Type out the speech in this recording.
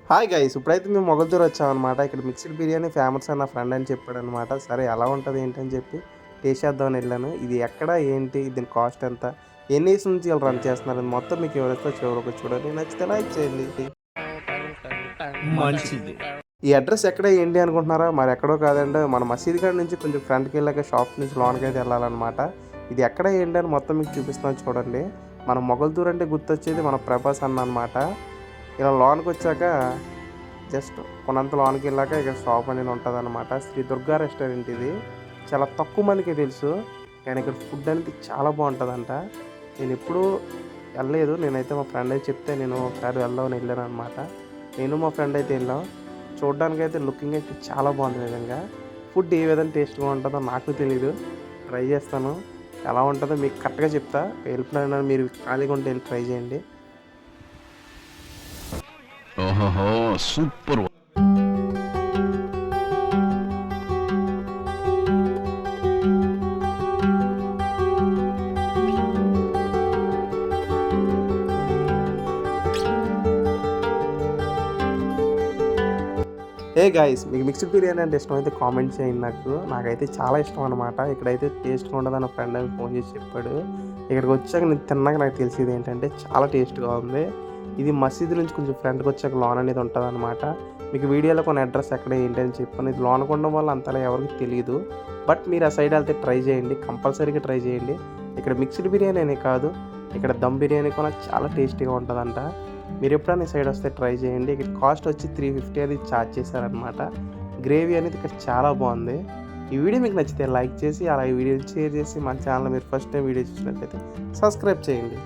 Hi guys, ఇప్పుడైతే మేము మొగల్తూరు వచ్చామన్నమాట. ఇక్కడ మిక్స్డ్ బిర్యానీ ఫేమస్ అని నా ఫ్రెండ్ అని చెప్పాడనమాట. సరే ఎలా ఉంటుంది ఏంటని చెప్పి టేస్ట్ చేద్దామని వెళ్ళాను. ఇది ఎక్కడ ఏంటి, దీని కాస్ట్ ఎంత, ఎన్ని ఇయర్స్ నుంచి వీళ్ళు రన్ చేస్తున్నారు, అది మొత్తం మీకు ఎవరైతే చివరికి చూడండి. నచ్చితే లైక్ చేయండి. మంచిది. ఈ అడ్రస్ ఎక్కడ ఏంటి అనుకుంటున్నారా? మరి ఎక్కడో కాదండి, మన మసీద్ కాడ నుంచి కొంచెం ఫ్రంట్కి వెళ్ళాక షాప్ నుంచి లోన్కి అయితే వెళ్ళాలన్నమాట. ఇది ఎక్కడ ఏంటి అని మొత్తం మీకు చూపిస్తున్నాను చూడండి. మన మొగల్తూరు అంటే గుర్తొచ్చేది మన ప్రభాస్ అన్న అనమాట. ఇలా లోన్కి వచ్చాక జస్ట్ కొనంత లోన్కి వెళ్ళాక ఇక షాప్ అనేది ఉంటుంది అనమాట. శ్రీ దుర్గా రెస్టారెంట్. ఇది చాలా తక్కువ మందికి తెలుసు, కానీ ఇక్కడ ఫుడ్ అనేది చాలా బాగుంటుందంట. నేను ఎప్పుడూ వెళ్ళలేదు, నేనైతే మా ఫ్రెండ్ అయితే చెప్తే నేను ఒకసారి వెళ్దామని వెళ్ళాను అనమాట. నేను మా ఫ్రెండ్ అయితే వెళ్ళాం. చూడడానికి అయితే లుకింగ్ అయితే చాలా బాగుంది. విధంగా ఫుడ్ ఏ విధంగా టేస్ట్గా ఉంటుందో నాకు తెలీదు, ట్రై చేస్తాను. ఎలా ఉంటుందో మీకు కరెక్ట్గా చెప్తా. వెళ్ళిపోయినా మీరు ఖాళీగా ఉంటే వెళ్ళి ట్రై చేయండి. ఓహో, సూపర్. ఏ గాయస్, మీకు మిక్స్డ్ బిర్యానీ అంటే ఇష్టం అయితే కామెంట్ చేయండి. నాకైతే చాలా ఇష్టం అనమాట. ఇక్కడైతే టేస్ట్గా ఉండదు అన్న ఫ్రెండ్ అని ఫోన్ చేసి చెప్పాడు. ఇక్కడికి వచ్చాక నేను తిన్నాక నాకు తెలిసేది ఏంటంటే చాలా టేస్ట్గా ఉంది. ఇది మసీదు నుంచి కొంచెం ఫ్రంట్కి వచ్చాక లోన్ అనేది ఉంటుంది అనమాట. మీకు వీడియోలో కొన్ని అడ్రస్ ఎక్కడ ఏంటి అని చెప్పాను. ఇది లోన్ ఉండడం వల్ల అంతలా ఎవరికి తెలియదు. బట్ మీరు ఆ సైడ్ వెళ్తే ట్రై చేయండి, కంపల్సరీగా ట్రై చేయండి. ఇక్కడ మిక్స్డ్ బిర్యానీ అనే కాదు, ఇక్కడ దమ్ బిర్యానీ కూడా చాలా టేస్టీగా ఉంటుందంట. మీరు ఎప్పుడైనా సైడ్ వస్తే ట్రై చేయండి. ఇక్కడ కాస్ట్ వచ్చి 350 అనేది ఛార్జ్ చేశారనమాట. గ్రేవీ అనేది ఇక్కడ చాలా బాగుంది. ఈ వీడియో మీకు నచ్చితే లైక్ చేసి, అలా ఈ వీడియోని షేర్ చేసి, మన ఛానల్ మీరు ఫస్ట్ టైం వీడియో చూసినట్లయితే సబ్స్క్రైబ్ చేయండి.